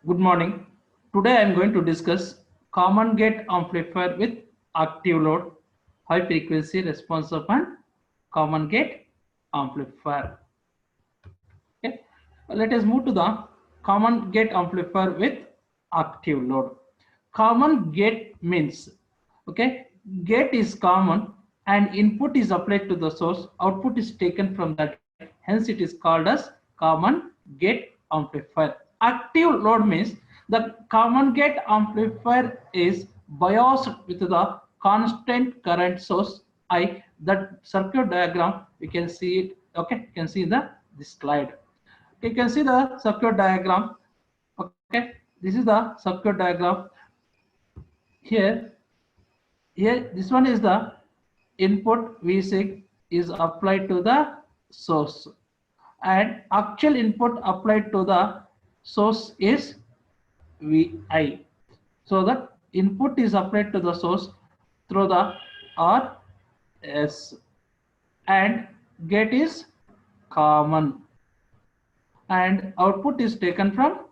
Good morning. Today I am going to discuss common gate amplifier with active load, high frequency response of an common gate amplifier. Okay. Let us move to the common gate amplifier with active load. Common gate means, okay, gate is common and input is applied to the source, output is taken from that, hence it is called as common gate amplifier. Active load means the common gate amplifier is biased with the constant current source I. That circuit diagram you can see it. Okay, you can see this slide. You can see the circuit diagram. Okay, this is the circuit diagram. Here this one is the input V6 is applied to the source, and actual input applied to the source is Vi. So the input is applied to the source through the RS, and gate is common, and output is taken from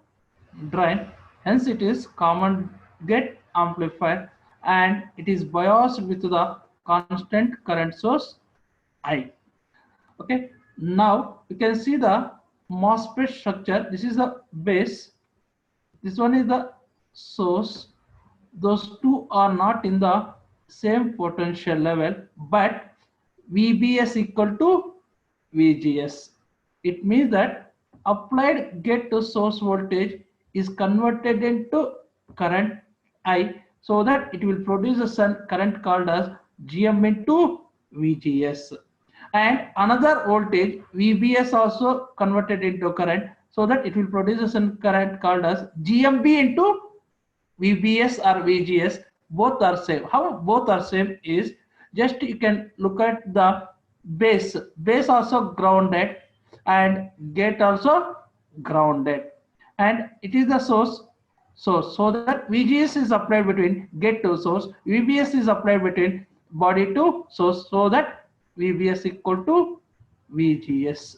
drain, hence it is common gate amplifier, and it is biased with the constant current source I. Okay, now you can see the MOSFET structure. This is the base, this one is the source. Those two are not in the same potential level, but VBS equal to VGS. It means that applied gate to source voltage is converted into current I, so that it will produce a current called as GM into VGS. And another voltage VBS also converted into current, so that it will produce a current called as GMB into VBS or VGS. Both are same. How both are same is, just you can look at the base also grounded and gate also grounded, and it is the source, so that VGS is applied between gate to source, VBS is applied between body to source, so that VBS equal to VGS.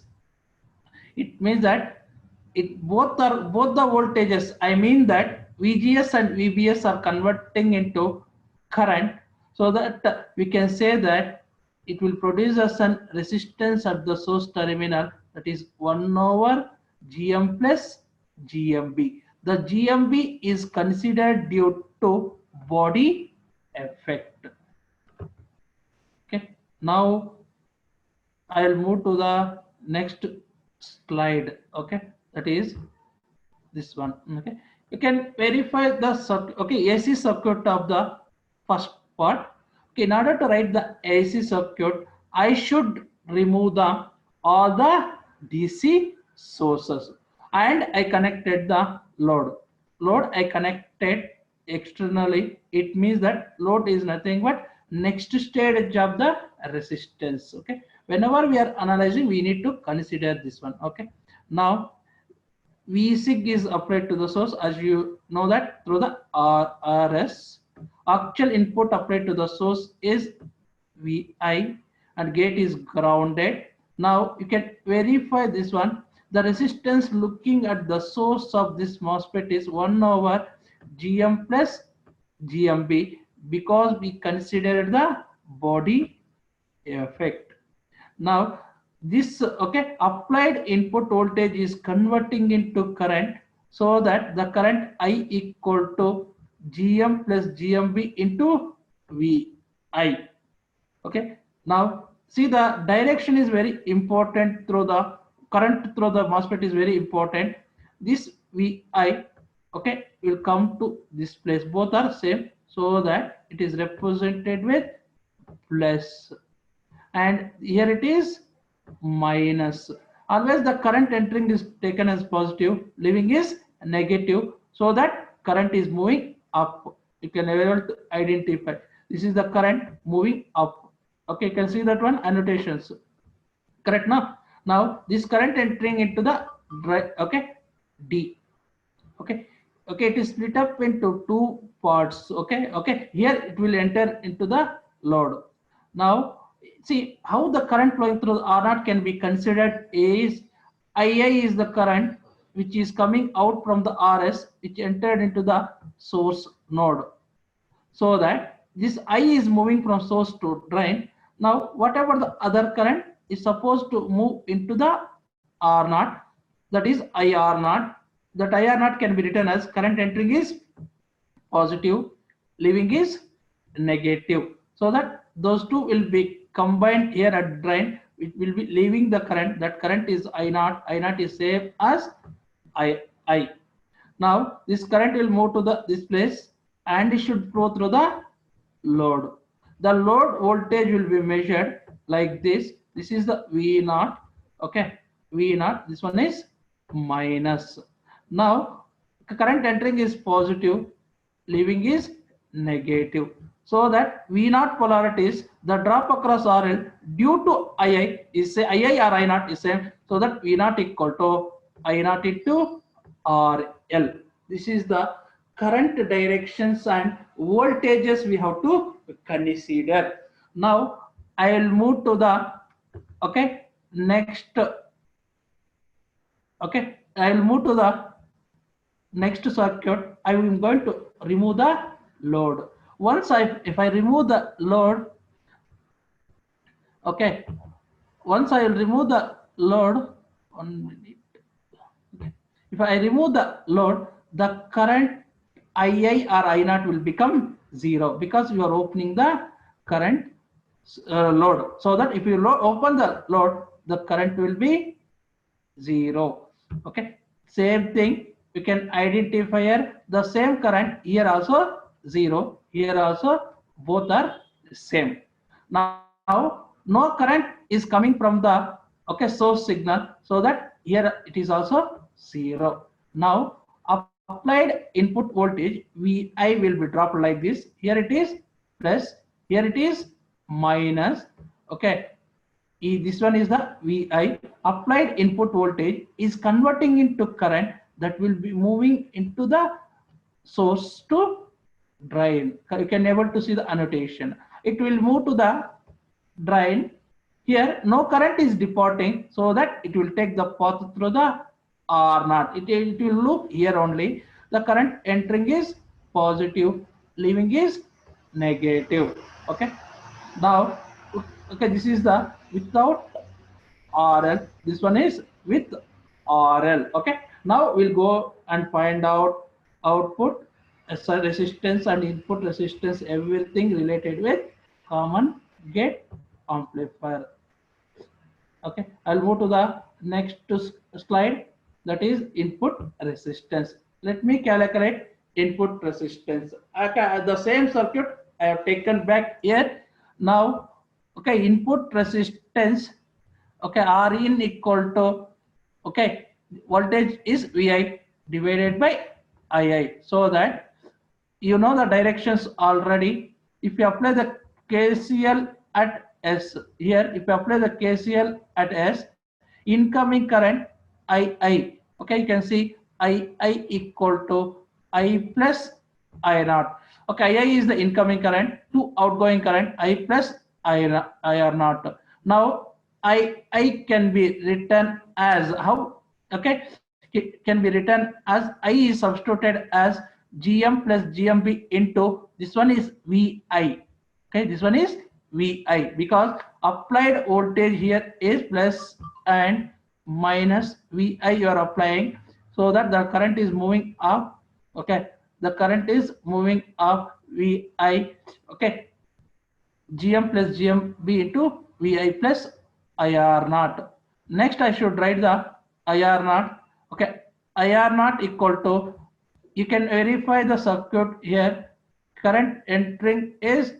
It means that it both the voltages, I mean that VGS and VBS are converting into current, so that we can say that it will produce us an resistance at the source terminal, that is 1 over GM plus GMB. The GMB is considered due to body effect. Okay, now I'll move to the next slide. Okay, that is this one. Okay, you can verify the circuit. Okay, AC circuit of the first part. Okay, in order to write the AC circuit, I should remove the all the DC sources, and I connected the load I connected externally. It means that load is nothing but next stage of the resistance. Okay, whenever we are analyzing, we need to consider this one. Okay, now VSIG is applied to the source, as you know that, through the RS. Actual input applied to the source is VI, and gate is grounded. Now you can verify this one. The resistance looking at the source of this MOSFET is 1 over GM plus GMB, because we considered the body effect. Now this, okay, applied input voltage is converting into current, so that the current I equal to GM plus GMB into VI. Okay, now see, the direction is very important. Through the current through the MOSFET is very important. This VI, okay, will come to this place, both are same, so that it is represented with plus, and here it is minus. Always the current entering is taken as positive, leaving is negative, so that current is moving up. You can able to identify this is the current moving up. Okay, you can see that one annotations. Correct now. Now this current entering into the okay D. Okay, okay, it is split up into two parts. Okay, here it will enter into the load. Now see how the current flowing through R0 can be considered is, IA is the current, which is coming out from the RS, which entered into the source node. So that this I is moving from source to drain. Now, whatever the other current is supposed to move into the R naught, that is IR naught. That IR naught can be written as current entering is positive, leaving is negative. So that those two will be combined here at drain. It will be leaving the current. That current is I naught. I naught is same as I. Now this current will move to this place and it should flow through the load. The load voltage will be measured like this. This is the V naught. Okay, V naught. This one is minus. Now current entering is positive, leaving is negative. So that V naught polarities, the drop across RL due to II is say II or I naught is same. So that V naught equal to I naught into RL. This is the current directions and voltages we have to consider. Now I will move to the next. I will move to the next circuit. I am going to remove the load. If I remove the load, once I will remove the load, 1 minute. Okay. If I remove the load, the current II or I naught will become 0 because you are opening the current load. So that if you open the load, the current will be 0. Okay. Same thing. You can identify the same current here also 0. Here also both are same. Now no current is coming from the source signal, so that here it is also 0. Now applied input voltage Vi will be dropped like this. Here it is plus, here it is minus. Okay, this one is the Vi. Applied input voltage is converting into current that will be moving into the source to drain. You can able to see the annotation. It will move to the drain. Here no current is departing, so that it will take the path through the R naught. It will loop here only. The current entering is positive, leaving is negative. Okay. Now, this is the without RL. This one is with RL. Okay. Now we'll go and find out output resistance and input resistance, everything related with common gate amplifier. Okay, I'll move to the next slide, that is input resistance. Let me calculate input resistance. Okay, the same circuit I have taken back here. Now, input resistance, Rin equal to, voltage is Vi divided by Ii, so that you know the directions already. If you apply the KCL at S here, if you apply the KCL at S, incoming current II, you can see II equal to I plus I naught. II is the incoming current, to outgoing current I plus IR naught. Now I can be written as how? It can be written as I is substituted as GM plus GMB into this one is VI. This one is VI because applied voltage here is plus and minus VI you are applying, so that the current is moving up. The current is moving up VI. GM plus GMB into VI plus IR naught. Next I should write the IR naught. IR naught equal to, you can verify the circuit here. Current entering is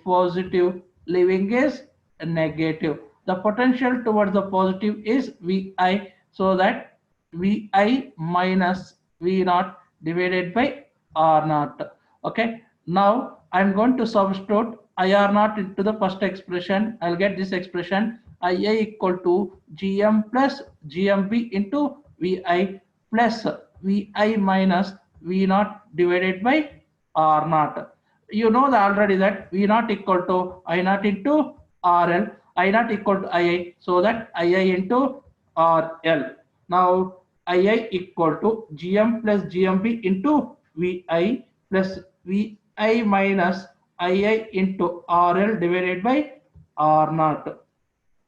positive, leaving is negative. The potential towards the positive is Vi, so that Vi minus V naught divided by R naught. Now I'm going to substitute IR naught into the first expression. I'll get this expression IA equal to GM plus GMB into Vi plus Vi minus V naught divided by R naught. You know that already that V naught equal to I naught into RL, I naught equal to II, so that II into RL. Now II equal to GM plus GMB into VI plus VI minus II into RL divided by R naught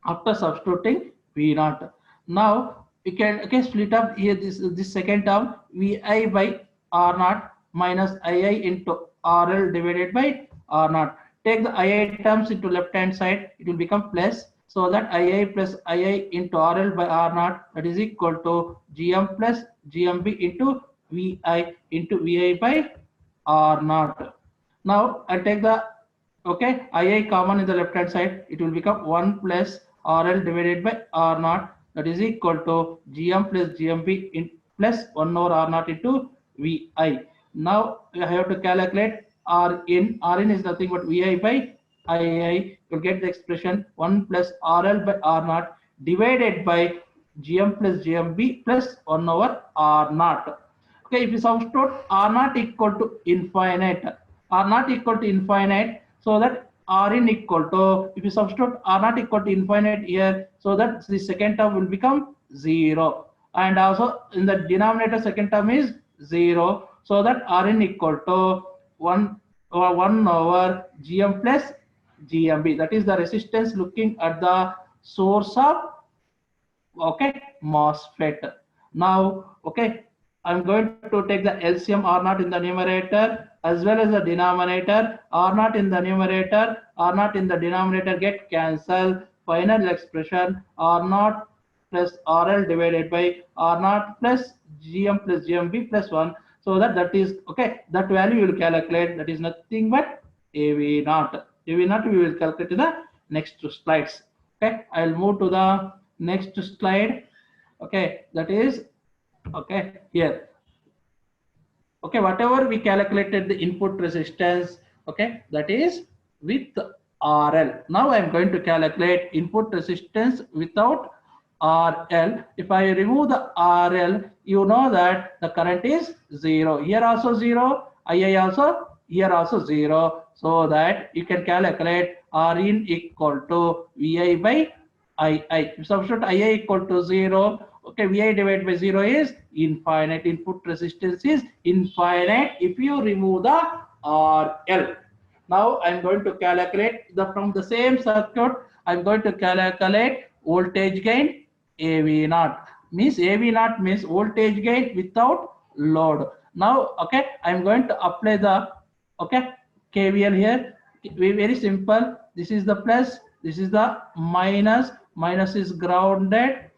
after substituting V naught. Now we can split up here this second term VI by R naught minus II into RL divided by R naught. Take the II terms into left hand side, it will become plus, so that II plus II into RL by R naught, that is equal to GM plus GMB into VI into VI by R naught. Now I'll take the II common in the left hand side, it will become 1 plus RL divided by R naught, that is equal to GM plus GMB in plus 1 over R naught into VI. Now I have to calculate R in. R in is nothing but VI by II. You get the expression 1 plus RL by R naught divided by GM plus GMB plus 1 over R naught. Okay, if you substitute R naught equal to infinite, R naught equal to infinite, so that R in equal to, if you substitute R naught equal to infinite here, so that the second term will become 0. And also in the denominator second term is 0. So that R in equal to 1 over GM plus GMB. That is the resistance looking at the source of MOSFET. Now I'm going to take the LCM R naught in the numerator as well as the denominator. R naught in the numerator, R naught in the denominator get cancelled. Final expression R naught plus RL divided by R naught plus GM plus GMB plus 1. So that is that value you will calculate, that is nothing but AV naught. AV naught we will calculate in the next slides. I'll move to the next slide. That is here. Whatever we calculated the input resistance, that is with RL. Now I'm going to calculate input resistance without RL. If I remove the RL, you know that the current is 0. Here also 0, II also, here also 0. So that you can calculate R in equal to VI by II. If substitute II equal to 0, VI divided by 0 is infinite. Input resistance is infinite if you remove the RL. Now I'm going to calculate from the same circuit. I'm going to calculate voltage gain AV naught. Means AV naught means voltage gain without load. Now I'm going to apply the KVL here. Very simple. This is the plus, this is the minus. Minus is grounded.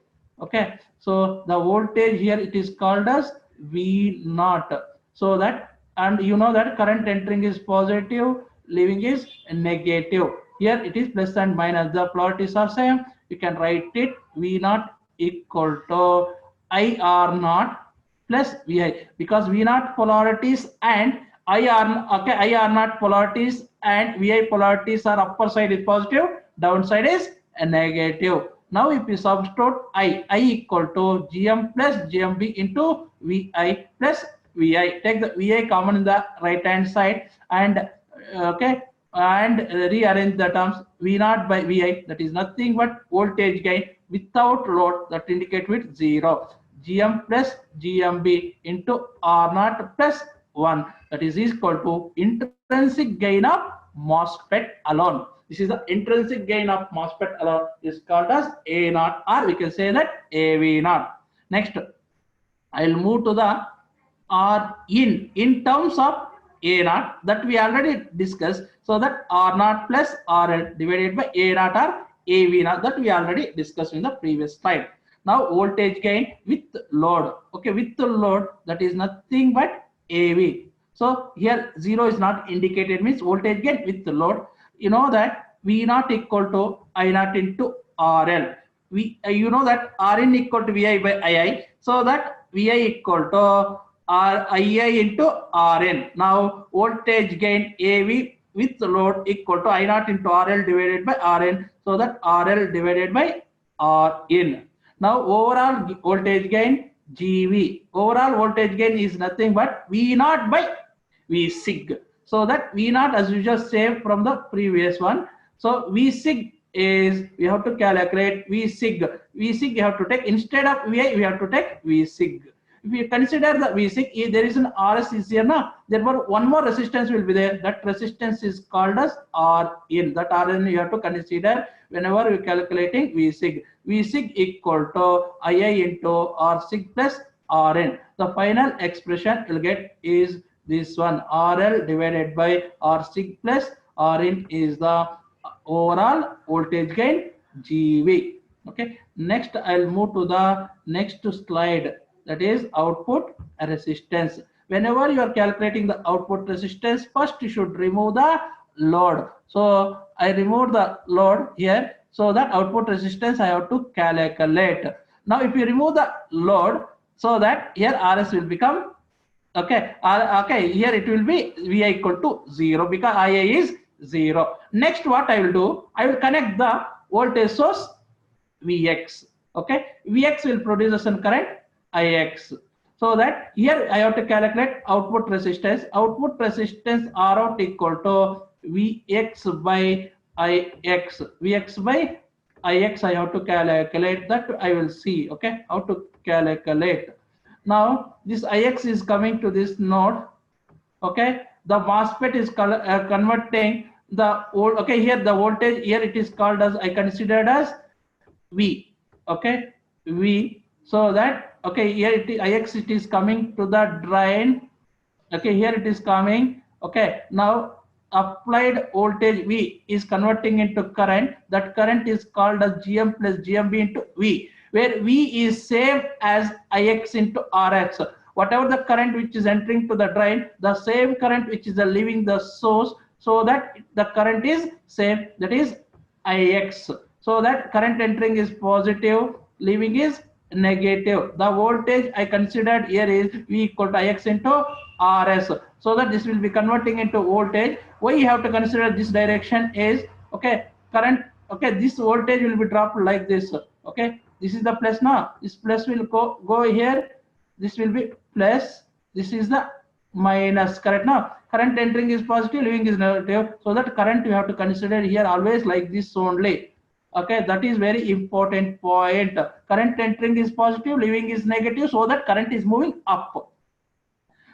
So the voltage here it is called as V naught. So that, and you know that current entering is positive, leaving is negative. Here it is plus and minus. The polarities are same. You can write it V naught equal to IR naught plus VI, because V naught polarities and IR naught polarities and VI polarities are upper side is positive, downside is a negative. Now if you substitute I equal to GM plus GMB into VI plus VI. Take the VI common in the right hand side and rearrange the terms. V naught by VI, that is nothing but voltage gain without load, that indicate with 0. GM plus GMB into R naught plus 1, that is equal to intrinsic gain of MOSFET alone. This is the intrinsic gain of MOSFET alone, is called as A naught, or we can say that AV naught. Next, I'll move to the R in terms of A naught, that we already discussed. So that R naught plus RL divided by A naught or AV naught, that we already discussed in the previous slide. Now voltage gain with load. With the load, that is nothing but AV. So here 0 is not indicated, means voltage gain with the load. You know that V naught equal to I naught into RL. You know that Rin equal to Vi by Ii. So that Vi equal to Ii into Rn. Now voltage gain AV with load equal to I naught into RL divided by Rn. So that RL divided by Rin. Now overall voltage gain GV. Overall voltage gain is nothing but V naught by V sig. So that V naught, as you just saved from the previous one. So V sig is we have to calculate V sig. V sig you have to take instead of VI, we have to take V sig. If you consider the V sig, if there is an RS is here now, therefore one more resistance will be there. That resistance is called as Rn. That Rn you have to consider whenever you are calculating V sig. V sig equal to II into R sig plus Rn. The final expression you'll get is this one, RL divided by R sig plus Rn is the overall voltage gain GV. Okay, next I'll move to the next slide, that is output resistance. Whenever you are calculating the output resistance, first you should remove the load. So I removed the load here, so that output resistance I have to calculate. Now if you remove the load, so that here RS will become okay. Okay, here it will be Vi equal to 0 because Ia is 0. Next what I will do, I will connect the voltage source Vx. Okay, Vx will produce a some current Ix. So that here I have to calculate output resistance. Output resistance R out equal to Vx by Ix. Vx by Ix I have to calculate, that I will see. Okay, how to calculate. Now this Ix is coming to this node. Okay, the MOSFET is converting the old. Okay, here the voltage here it is called as, I considered as V. Okay, V. So that okay, here it is Ix, it is coming to the drain. Okay, here it is coming. Okay, now applied voltage V is converting into current. That current is called as Gm plus Gmb into V, where V is same as Ix into Rx. Whatever the current which is entering to the drain, the same current which is leaving the source, so that the current is same, that is Ix. So that current entering is positive, leaving is negative. The voltage I considered here is V equal to Ix into Rs. So that this will be converting into voltage. Why you have to consider this direction is, okay, current, okay, this voltage will be dropped like this. Okay, this is the plus now. This plus will go here. This will be plus. This is the minus, correct now. Current entering is positive, leaving is negative. So that current you have to consider here always like this only. Okay, that is very important point. Current entering is positive, leaving is negative, so that current is moving up.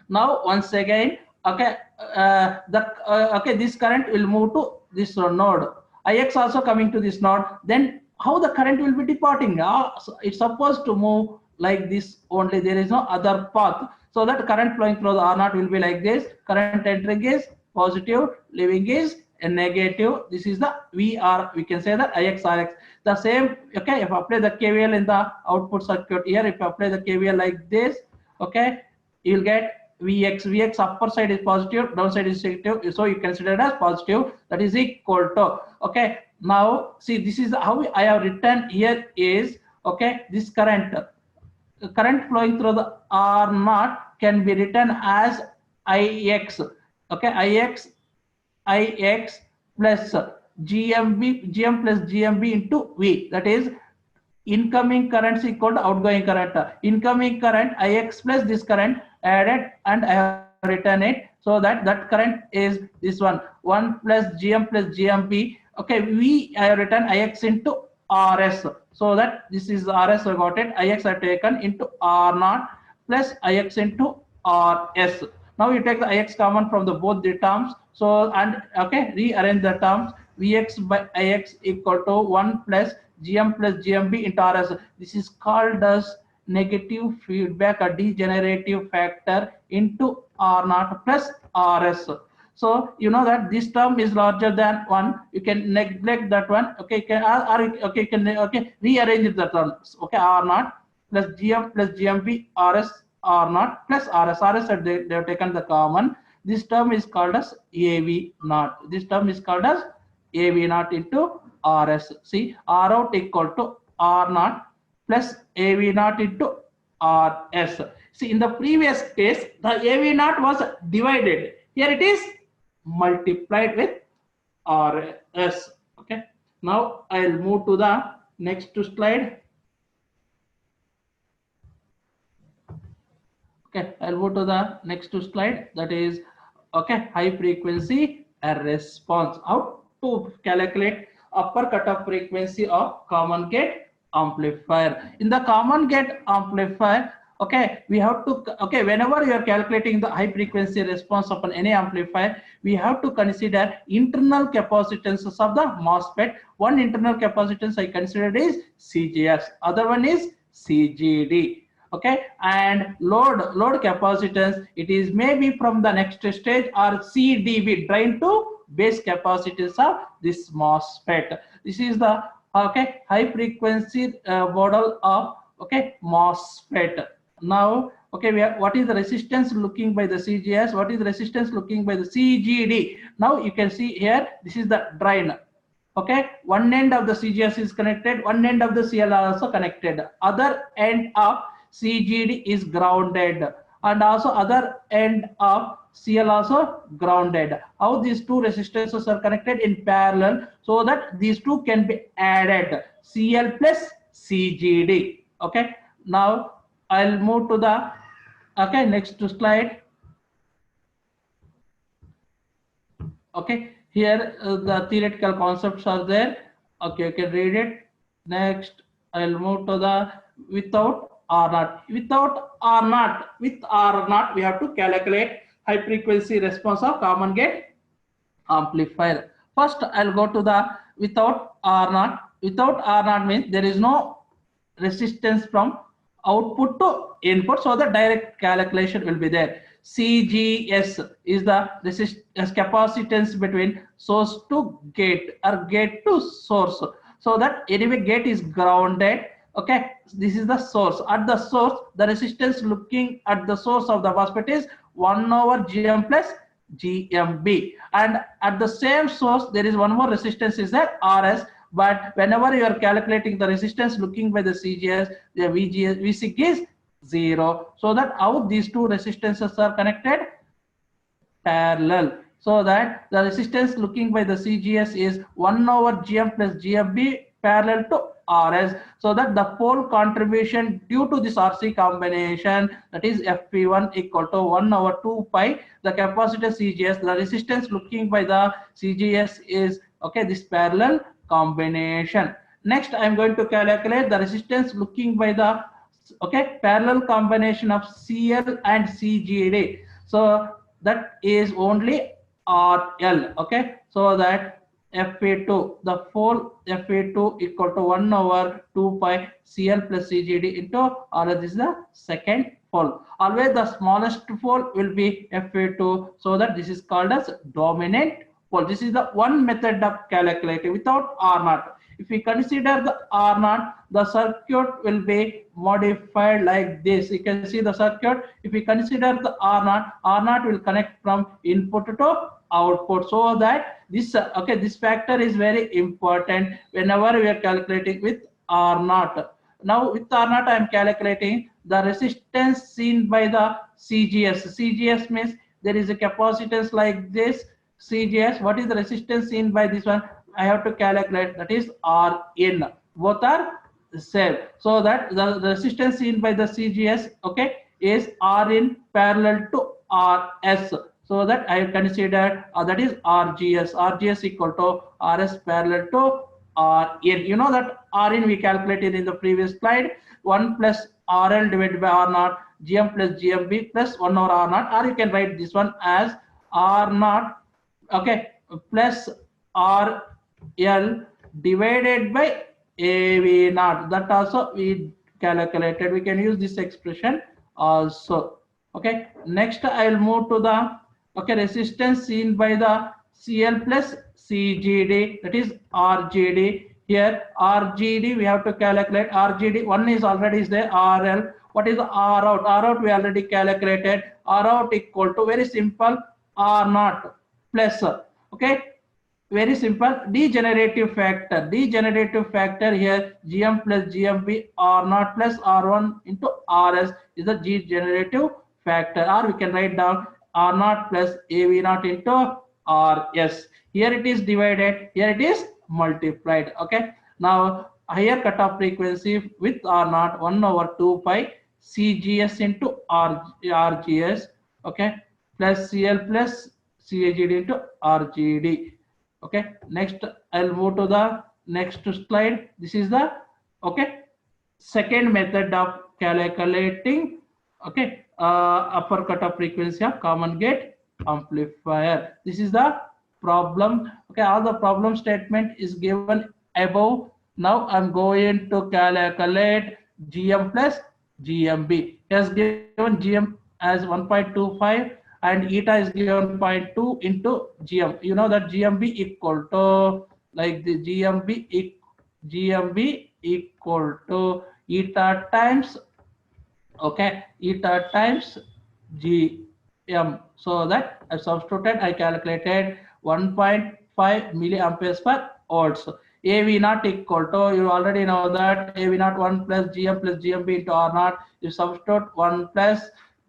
Now once again, okay, okay, this current will move to this node. Ix also coming to this node. Then how the current will be departing? So it's supposed to move like this only. There is no other path. So that current flowing through the R0 will be like this. Current entering is positive, leaving is a negative. This is the VR. We can say that Ix Rx. The same. Okay, if I apply the KVL in the output circuit here, if I apply the KVL like this, okay, you will get Vx upper side is positive, downside is negative, so you consider it as positive, that is equal to, okay, now see this is how I have written here is, okay, this current flowing through the R0 can be written as Ix, okay, Ix plus Gm plus Gmb into V, that is incoming current is equal to outgoing current. Incoming current Ix plus this current added, and I have written it, so that current is this one, 1 plus Gm plus Gmp. Okay, V I have written Ix into Rs, so that this is Rs I got it. Ix I have taken into R0 plus Ix into Rs. Now you take the Ix common from the both the terms. So and okay, rearrange the terms. Vx by Ix equal to 1 plus Gm plus Gmb into Rs. This is called as negative feedback or degenerative factor into R0 plus Rs. So you know that this term is larger than 1. You can neglect that one. Okay, can rearrange the terms. Okay, R0 plus Gm plus Gmb Rs R0 plus Rs. They have taken the common. This term is called as AV0. This term is called as AV0 into Rs. See, R out equal to R0 plus AV0 into Rs. See, in the previous case, the AV0 was divided. Here it is multiplied with Rs. Okay. Now I'll move to the next slide. Okay, I'll move to the next slide. That is, okay, high frequency response. How to calculate upper cutoff frequency of common gate amplifier. In the common gate amplifier, okay, we have to, okay, whenever you are calculating the high frequency response upon any amplifier, we have to consider internal capacitances of the MOSFET. One internal capacitance I considered is CGS, other one is CGD. Okay, and load capacitance, it is maybe from the next stage, or CDB, drain to base capacitance of this MOSFET. This is the, okay, high frequency model of, okay, MOSFET. Now, okay, we have, what is the resistance looking by the CGS, what is the resistance looking by the CGD. Now you can see here, this is the drain. Okay, one end of the CGS is connected, one end of the CL are also connected, other end of CGD is grounded, and also other end of CL also grounded. How these two resistances are connected in parallel, so that these two can be added, CL plus CGD. Okay, now I'll move to the, okay, next slide. Okay, here the theoretical concepts are there. Okay, you can read it. Next, I'll move to the without R naught. Without R naught, with R naught, we have to calculate high frequency response of common gate amplifier. First, I'll go to the without R naught. Without R naught means there is no resistance from output to input, so the direct calculation will be there. CGS is the resistance capacitance between source to gate or gate to source, so that anyway gate is grounded. Okay, this is the source. At the source, the resistance looking at the source of the MOSFET is 1 over GM plus GMB, and at the same source there is one more resistance, is that RS. But whenever you are calculating the resistance looking by the CGS, the VGS, VSIG is 0. So that how these two resistances are connected? Parallel. So that the resistance looking by the CGS is 1 over GM plus GMB parallel to RS. So that the pole contribution due to this RC combination, that is FP1 equal to 1 over 2 pi, the capacitor CGS, the resistance looking by the CGS is, okay, this parallel combination. Next, I am going to calculate the resistance looking by the, okay, parallel combination of CL and CGD. So that is only RL. Okay, so that FA2, the pole FA2 equal to 1 over 2 pi CL plus CGD into RL. This is the second pole. Always the smallest pole will be FA2, so that this is called as dominant pole. This is the one method of calculating without R naught. If we consider the R naught, the circuit will be modified like this. You can see the circuit. If we consider the R naught will connect from input to output, so that this, okay, this factor is very important whenever we are calculating with R naught. Now with R naught, I am calculating the resistance seen by the CGS. CGS means there is a capacitance like this. CGS, what is the resistance seen by this one? I have to calculate, that is Rin. Both are same. So that the resistance seen by the CGS, okay, is Rin parallel to RS. So that I have considered that is RGS. RGS equal to RS parallel to Rin. You know that Rin we calculated in the previous slide. 1 plus RL divided by R naught, GM plus GMB plus 1 over R naught, or you can write this one as R naught, okay, plus RL divided by AV naught. That also we calculated. We can use this expression also. Okay, next I will move to the, okay, resistance seen by the CL plus CGD, that is RGD. Here RGD we have to calculate. RGD one is already is there, RL. What is the R out? R out we already calculated. R out equal to, very simple, R naught plus, okay, very simple, degenerative factor. Degenerative factor here, GM plus GMB R naught plus R1 into RS is the degenerative factor, or we can write down R naught plus AV naught into RS. Here it is divided, here it is multiplied. Okay, now higher cutoff frequency with R naught 1 over 2 pi CGS into RGS, okay, plus CL plus CAGD into RGD. Okay, next I'll move to the next slide. This is the okay second method of calculating okay upper cutoff frequency of common gate amplifier. This is the problem. Okay, all the problem statement is given above. Now I'm going to calculate GM plus GMB. It has given GM as 1.25 and eta is given 0.2 into GM. You know that GMB equal to like the GMB equal to eta times okay eta times gm, so that I substituted, I calculated 1.5 milliamperes per volts. Av not equal to, you already know that Av not 1 plus gm plus gmb into r naught. You substitute 1 plus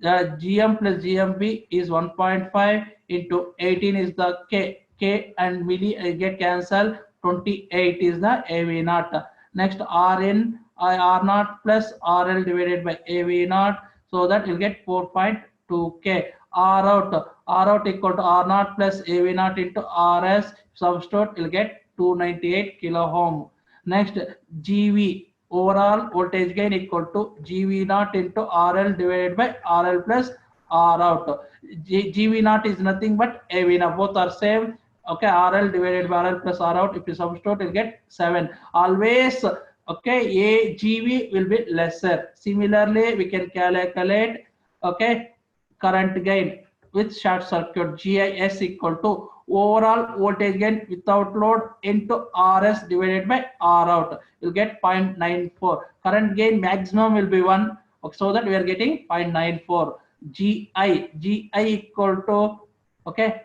gm plus gmb is 1.5 into 18 is the k and milli I get cancelled, 28 is the Av naught. Next Rn R naught plus RL divided by AV naught, so that you'll get 4.2K. R out equal to R naught plus AV naught into RS, substitute you'll get 298 kilo ohm. Next GV, overall voltage gain equal to GV naught into RL divided by RL plus R out. GV naught is nothing but AV naught, both are same. Okay, RL divided by RL plus R out, if you substitute you'll get 7. Always okay, AGV will be lesser. Similarly we can calculate okay current gain with short circuit. GIS equal to overall voltage gain without load into RS divided by R out, you'll get 0.94. Current gain maximum will be 1, okay, so that we are getting 0.94. GI equal to okay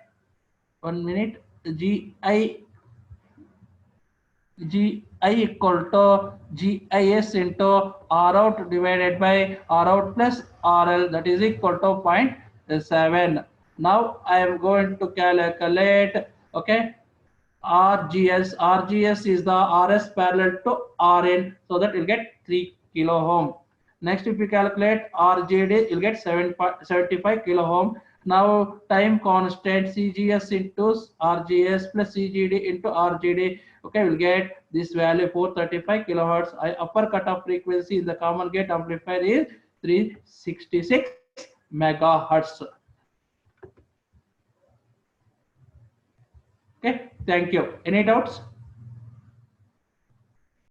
1 minute. GI equal to GIS into R out divided by R out plus RL, that is equal to 0.7. Now I am going to calculate okay RGS. RGS is the RS parallel to RN, so that you'll get 3 kilo ohm. Next, if you calculate RGD, you'll get 75 kilo ohm. Now time constant CGS into RGS plus CGD into RGD. Okay, we'll get this value 435 kilohertz. Upper cutoff frequency in the common gate amplifier is 366 megahertz. Okay, thank you. Any doubts?